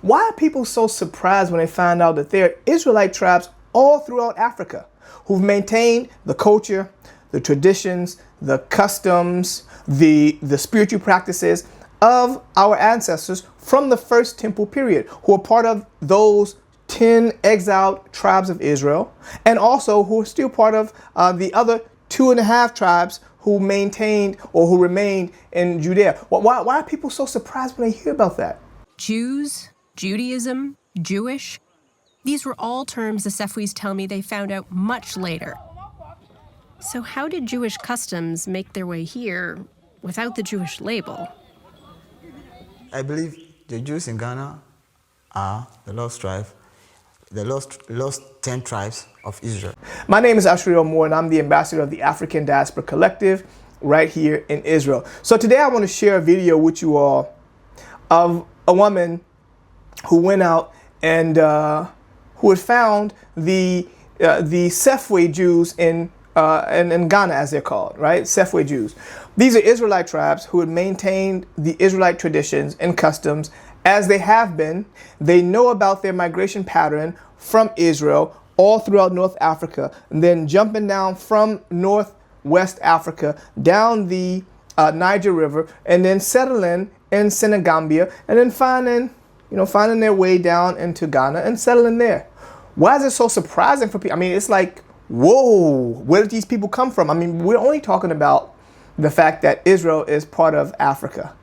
Why are people so surprised when they find out that there are Israelite tribes all throughout Africa who've maintained the culture, the traditions, the customs, the spiritual practices of our ancestors from the first temple period, who are part of those 10 exiled tribes of Israel, and also who are still part of the other 2.5 tribes who maintained or who remained in Judea? Why are people so surprised when they hear about that? Jews, Judaism, Jewish. These were all terms the Sefwis tell me they found out much later. So how did Jewish customs make their way here without the Jewish label? I believe the Jews in Ghana are the lost tribe, the lost 10 tribes of Israel. My name is Ashriel Moore, and I'm the ambassador of the African Diaspora Collective right here in Israel. So today I want to share a video with you all of a woman who went out and who had found the Sefwi Jews in Ghana, as they're called, right? Sefwi Jews. These are Israelite tribes who had maintained the Israelite traditions and customs as they have been. They know about their migration pattern from Israel all throughout North Africa, and then jumping down from Northwest Africa down the Niger River, and then settling in Senegambia, and then finding their way down into Ghana and settling there. Why is it so surprising for people? I mean, it's like, whoa, where did these people come from? I mean, we're only talking about the fact that Israel is part of Africa,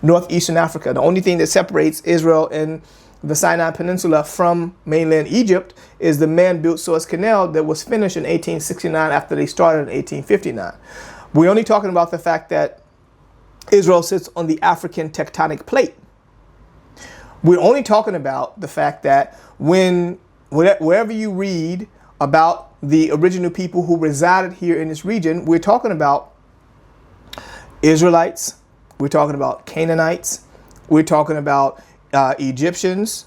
northeastern Africa. The only thing that separates Israel and the Sinai Peninsula from mainland Egypt is the man-built Suez Canal that was finished in 1869 after they started in 1859. We're only talking about the fact that Israel sits on the African tectonic plate. We're only talking about the fact that wherever you read about the original people who resided here in this region, we're talking about Israelites, we're talking about Canaanites, we're talking about Egyptians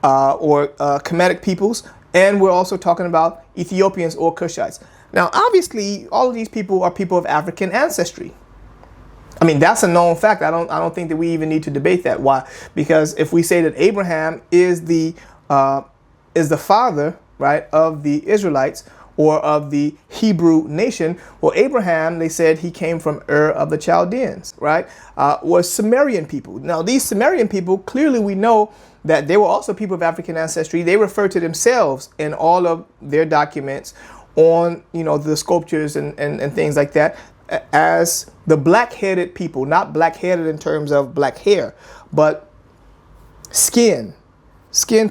or Kemetic peoples, and we're also talking about Ethiopians or Cushites. Now, obviously, all of these people are people of African ancestry. I mean, that's a known fact. I don't think that we even need to debate that. Why? Because if we say that Abraham is the father, right, of the Israelites or of the Hebrew nation, well, Abraham, they said he came from Ur of the Chaldeans, right, was Sumerian people. Now, these Sumerian people, clearly we know that they were also people of African ancestry. They refer to themselves in all of their documents on, the sculptures and things like that as the black-headed people, not black-headed in terms of black hair, but skin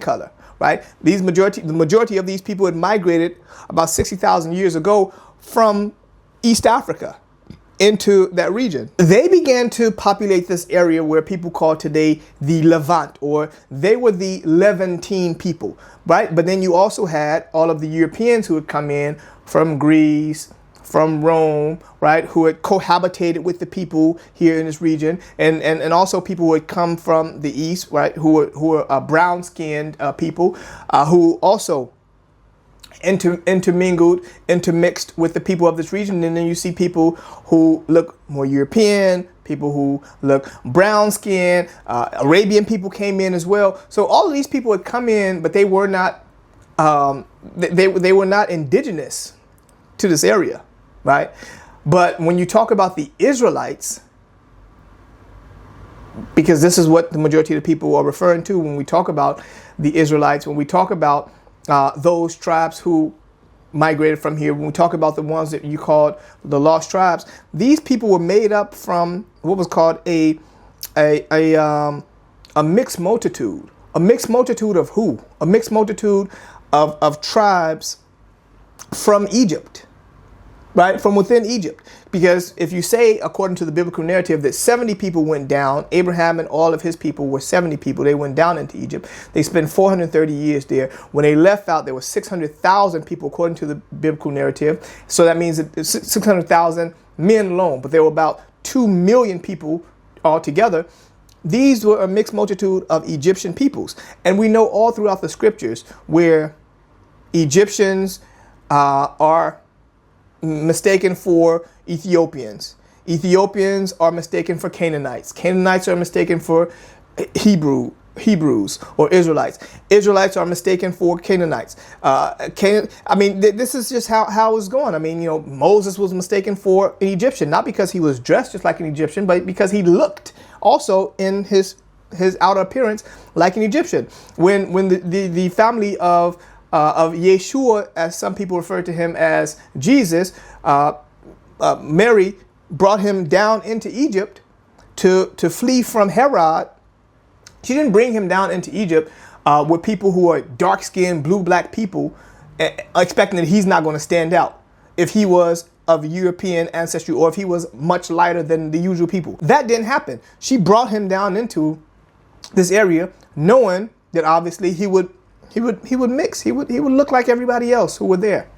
color, right? The majority of these people had migrated about 60,000 years ago from East Africa into that region. They began to populate this area where people call today the Levant, or they were the Levantine people, right? But then you also had all of the Europeans who had come in from Greece, from Rome, right, who had cohabitated with the people here in this region, and also people who had come from the east, right, who were brown-skinned people, who also intermixed with the people of this region. And then you see people who look more European, people who look brown-skinned, Arabian people came in as well. So all of these people had come in, but they were not they were not indigenous to this area. Right? But when you talk about the Israelites, because this is what the majority of the people are referring to when we talk about the Israelites, when we talk about those tribes who migrated from here, when we talk about the ones that you called the lost tribes, these people were made up from what was called a mixed multitude. A mixed multitude of who? A mixed multitude of tribes from Egypt. Right, from within Egypt. Because if you say, according to the biblical narrative, that 70 people went down, Abraham and all of his people were 70 people. They went down into Egypt. They spent 430 years there. When they left out, there were 600,000 people, according to the biblical narrative. So that means that 600,000 men alone, but there were about 2 million people altogether. These were a mixed multitude of Egyptian peoples. And we know all throughout the scriptures where Egyptians are mistaken for Ethiopians. Ethiopians are mistaken for Canaanites. Canaanites are mistaken for Hebrew. Hebrews or Israelites. Israelites are mistaken for Canaanites. This is just how it's going. I mean, Moses was mistaken for an Egyptian, not because he was dressed just like an Egyptian, but because he looked also in his outer appearance like an Egyptian. When the family of Yeshua, as some people refer to him as Jesus, Mary brought him down into Egypt to flee from Herod. She didn't bring him down into Egypt with people who are dark-skinned, blue-black people, expecting that he's not going to stand out if he was of European ancestry or if he was much lighter than the usual people. That didn't happen. She brought him down into this area knowing that obviously he would mix. He would look like everybody else who were there.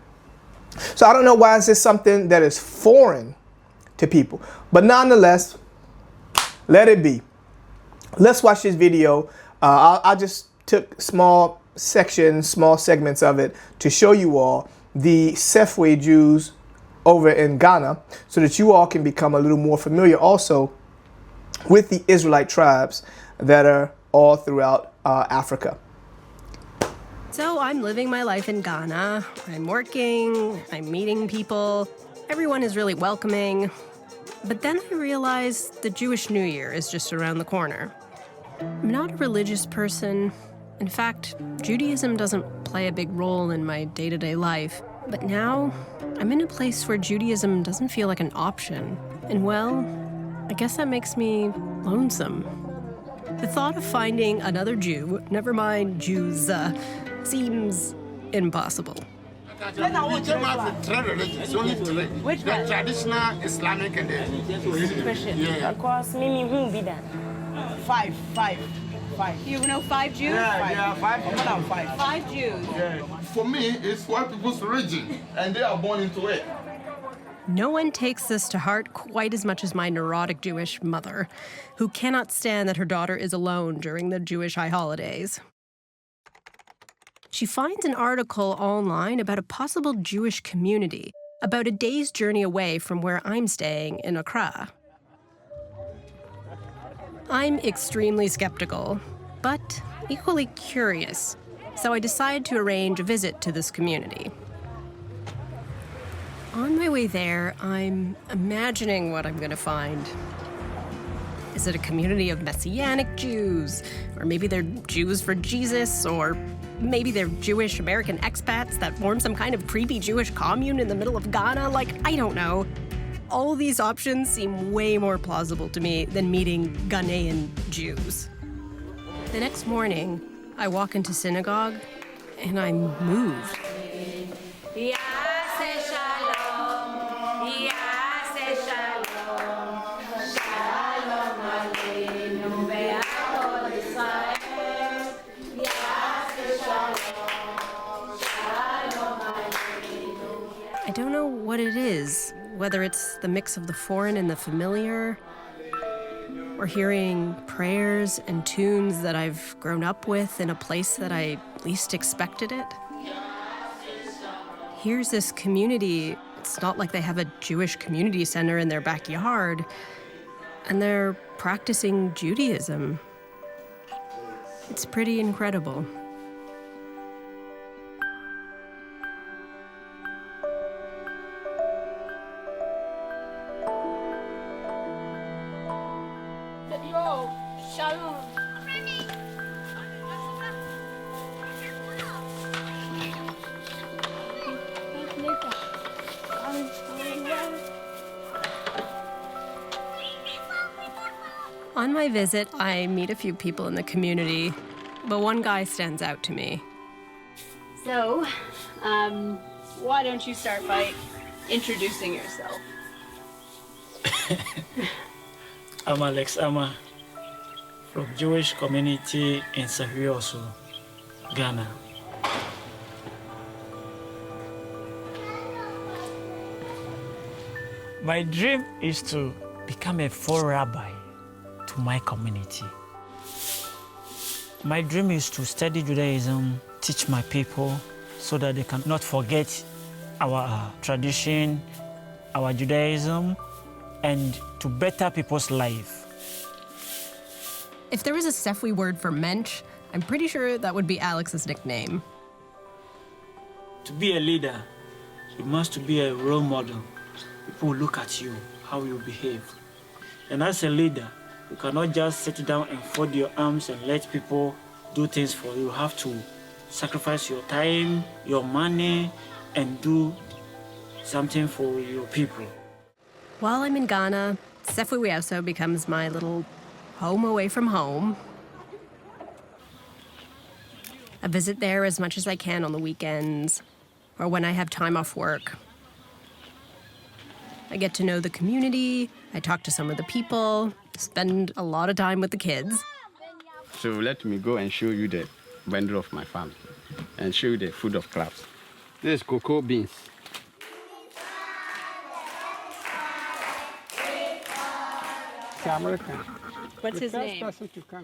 So I don't know why is this something that is foreign to people, but nonetheless, let it be. Let's watch this video. I just took small sections, small segments of it to show you all the Sefwi Jews over in Ghana so that you all can become a little more familiar also with the Israelite tribes that are all throughout Africa. So I'm living my life in Ghana. I'm working, I'm meeting people. Everyone is really welcoming. But then I realized the Jewish New Year is just around the corner. I'm not a religious person. In fact, Judaism doesn't play a big role in my day-to-day life. But now, I'm in a place where Judaism doesn't feel like an option. And well, I guess that makes me lonesome. The thought of finding another Jew, never mind Jews, seems impossible. We came out with 3 religions, only 3. Which the one? traditional Islamic and the Christian. Yeah. Of course, Mimi who be that? 5. You know 5 Jews? Yeah, 5. More than 5. 5 Jews. For me, it's white people's religion, and they are born into it. No one takes this to heart quite as much as my neurotic Jewish mother, who cannot stand that her daughter is alone during the Jewish high holidays. She finds an article online about a possible Jewish community, about a day's journey away from where I'm staying in Accra. I'm extremely skeptical, but equally curious, so I decide to arrange a visit to this community. On my way there, I'm imagining what I'm going to find. Is it a community of Messianic Jews? Or maybe they're Jews for Jesus? Or maybe they're Jewish American expats that form some kind of creepy Jewish commune in the middle of Ghana? I don't know. All these options seem way more plausible to me than meeting Ghanaian Jews. The next morning, I walk into synagogue, and I'm moved. I don't know what it is, whether it's the mix of the foreign and the familiar, or hearing prayers and tunes that I've grown up with in a place that I least expected it. Here's this community. It's not like they have a Jewish community center in their backyard, and they're practicing Judaism. It's pretty incredible. Yo, shalom. On my visit, I meet a few people in the community, but one guy stands out to me. So, why don't you start by introducing yourself? I'm Alex Ama from Jewish community in Sefwi also, Ghana. My dream is to become a full rabbi to my community. My dream is to study Judaism, teach my people so that they can not forget our tradition, our Judaism, and to better people's life. If there was a Sefwi word for mensch, I'm pretty sure that would be Alex's nickname. To be a leader, you must be a role model. People will look at you, how you behave. And as a leader, you cannot just sit down and fold your arms and let people do things for you. You have to sacrifice your time, your money, and do something for your people. While I'm in Ghana, Sefwi becomes my little home away from home. I visit there as much as I can on the weekends or when I have time off work. I get to know the community, I talk to some of the people, spend a lot of time with the kids. So let me go and show you the vendor of my farm and show you the food of clubs. This is cocoa beans. What's his name?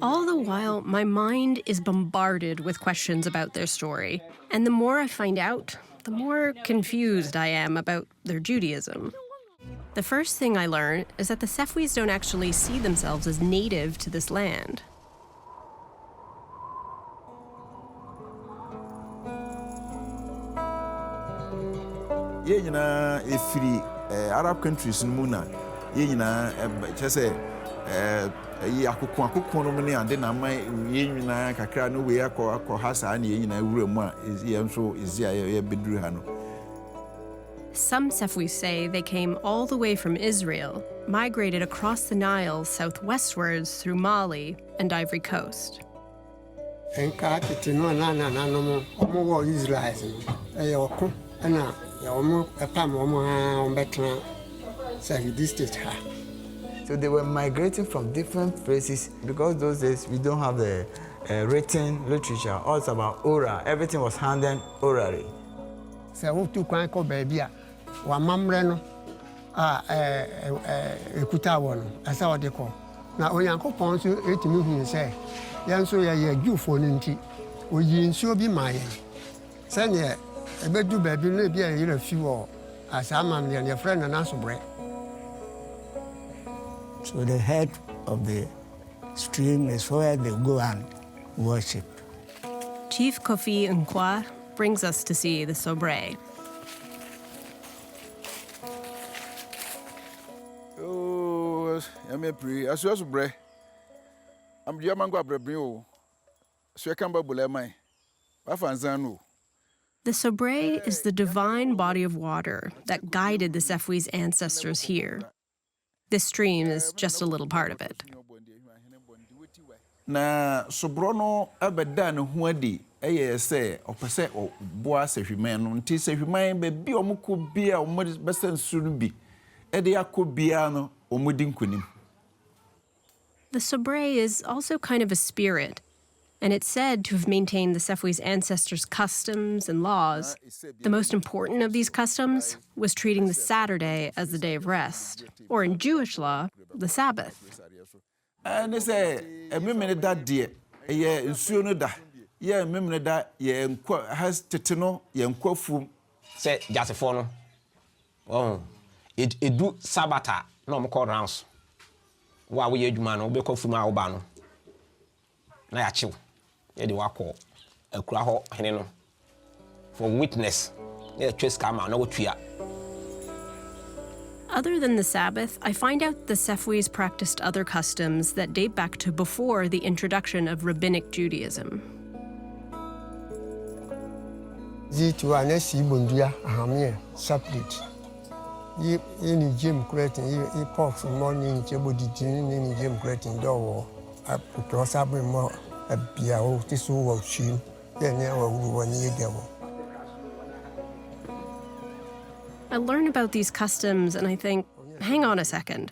All the while, my mind is bombarded with questions about their story. And the more I find out, the more confused I am about their Judaism. The first thing I learn is that the Sefwis don't actually see themselves as native to this land. Efiri Arab countries no mu na ye nyina chese yi akoko no ne ande na man ye nyina kakra no we akọ ha saa ne ye nyina wura mu a ye nso ezia ye beduru ha no. Some Sefwis say they came all the way from Israel, migrated across the Nile southwestwards through Mali and Ivory Coast. Enka tete no na no mo wo Israel e oko na ya omo epam omo ha ombetra say this state ha. So they were migrating from different places because those days we don't have the written literature. All it's about oral. Everything was handled orally. So wo tu kwan ko ba bia wa mamre no ekuta wo no asa wo de ko na onyankopon so etimi hu se yan so ye adwufo no nti oyi nsuo bi ma ye se ne ebedu ba bi no bia ye rafi wo asa mam ne friend na so bre. So the head of the stream is where they go and worship. Chief Kofi Nkwa brings us to see the Sobre. Oh, I'm a pre. As you bre. I'm the mango brebrio. So I can babble my. Wafanzano. The Sobre is the divine body of water that guided the Sefwi's ancestors here. This stream is just a little part of it. Na sobrono abeda ne ho adi eye se opese oboa sehwiman no nti sehwiman be bi omko bia omo besansu no bi e de akobia no omodi nkonim. The Sobre is also kind of a spirit, and it's said to have maintained the Sefwi's ancestors' customs and laws. The most important of these customs was treating the Saturday as the day of rest, or in Jewish law, the Sabbath. And say ememene da de ye nsuo no da ye ememene da ye nkwa has teteno ye nkwafum say jasefo no edu sabata na omko rounds wa we adwuma no obekofum a wo ba no na ya chiw ye de wakọ akura ho hene no for witness ye twes kama na wotua. Other than the Sabbath, I find out the Sefwis practiced other customs that date back to before the introduction of Rabbinic Judaism. Zitu anesi bondua ahamie separate. Ni gym creating e pop from morning chebodi tin ni gym creating do a prosabe mo abia o tiso wo chi ye ne wa wuru woni ye dewo. I learn about these customs and I think, hang on a second.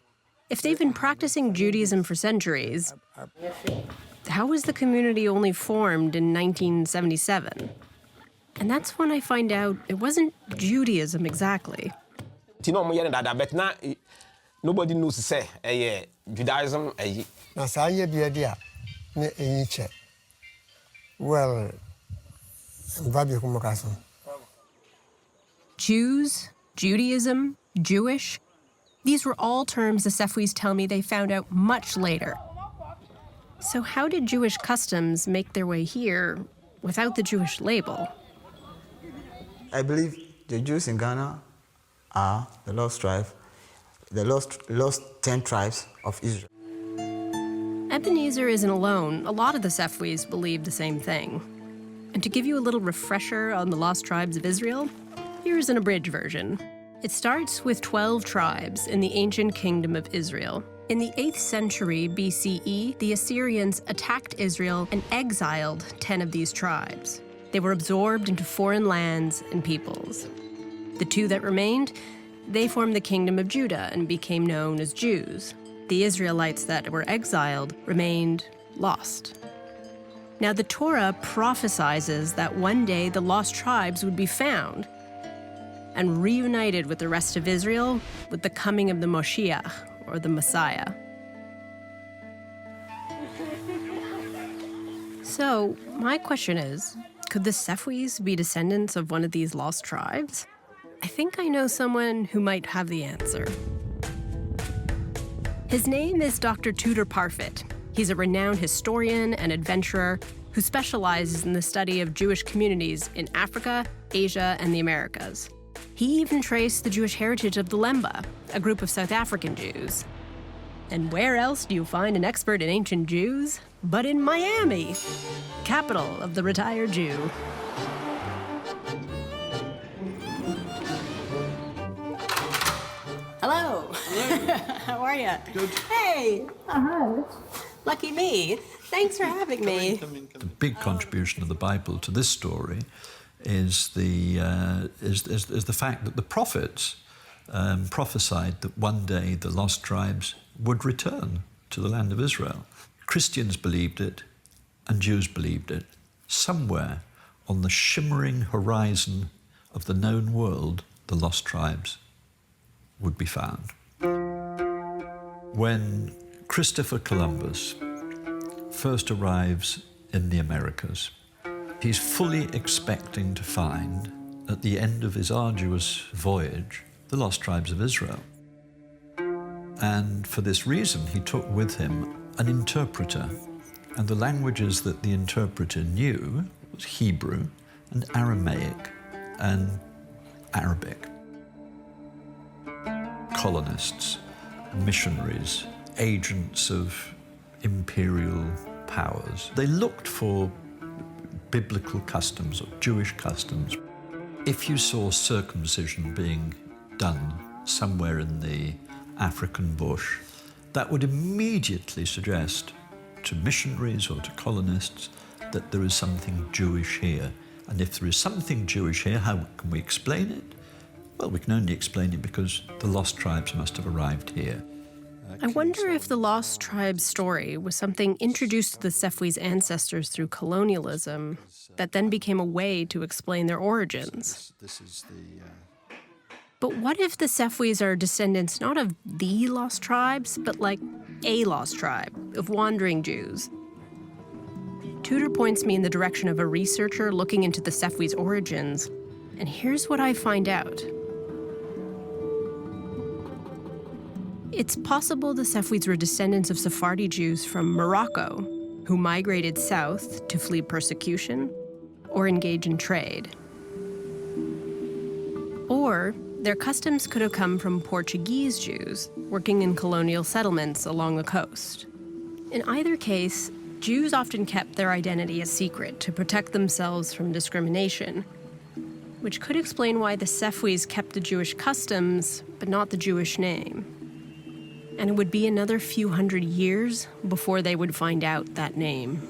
If they've been practicing Judaism for centuries, how was the community only formed in 1977? And that's when I find out it wasn't Judaism exactly. Nobody knows to say Judaism. Well, Jews, Judaism, Jewish, these were all terms the Sefwis tell me they found out much later. So how did Jewish customs make their way here without the Jewish label? I believe the Jews in Ghana are the lost tribe, the lost 10 tribes of Israel. Ebenezer isn't alone. A lot of the Sefwis believe the same thing. And to give you a little refresher on the lost tribes of Israel, here's an abridged version. It starts with 12 tribes in the ancient kingdom of Israel. In the 8th century BCE, the Assyrians attacked Israel and exiled 10 of these tribes. They were absorbed into foreign lands and peoples. The 2 that remained, they formed the kingdom of Judah and became known as Jews. The Israelites that were exiled remained lost. Now, the Torah prophesizes that one day the lost tribes would be found and reunited with the rest of Israel with the coming of the Moshiach, or the Messiah. So, my question is, could the Sefwis be descendants of one of these lost tribes? I think I know someone who might have the answer. His name is Dr. Tudor Parfit. He's a renowned historian and adventurer who specializes in the study of Jewish communities in Africa, Asia, and the Americas. He even traced the Jewish heritage of the Lemba, a group of South African Jews. And where else do you find an expert in ancient Jews but in Miami, capital of the retired Jew? Hello. How are you? Good. Hey. Hi. Lucky me. Thanks for having me. The big contribution of the Bible to this story is the fact that the prophets prophesied that one day the lost tribes would return to the land of Israel. Christians believed it, and Jews believed it. Somewhere on the shimmering horizon of the known world, the lost tribes would be found. When Christopher Columbus first arrives in the Americas, he's fully expecting to find, at the end of his arduous voyage, the lost tribes of Israel. And for this reason, he took with him an interpreter. And the languages that the interpreter knew was Hebrew and Aramaic and Arabic. Colonists, missionaries, agents of imperial powers, they looked for biblical customs or Jewish customs. If you saw circumcision being done somewhere in the African bush, that would immediately suggest to missionaries or to colonists that there is something Jewish here. And if there is something Jewish here, how can we explain it? Well, we can only explain it because the lost tribes must have arrived here. I wonder if the lost tribes story was something introduced to the Sefwis' ancestors through colonialism that then became a way to explain their origins. But what if the Sefwis are descendants not of the lost tribes, but like a lost tribe of wandering Jews? Tudor points me in the direction of a researcher looking into the Sefwis' origins, and here's what I find out. It's possible the Sefwis were descendants of Sephardi Jews from Morocco who migrated south to flee persecution or engage in trade. Or their customs could have come from Portuguese Jews working in colonial settlements along the coast. In either case, Jews often kept their identity a secret to protect themselves from discrimination, which could explain why the Sefwis kept the Jewish customs but not the Jewish name. And it would be another few hundred years before they would find out that name.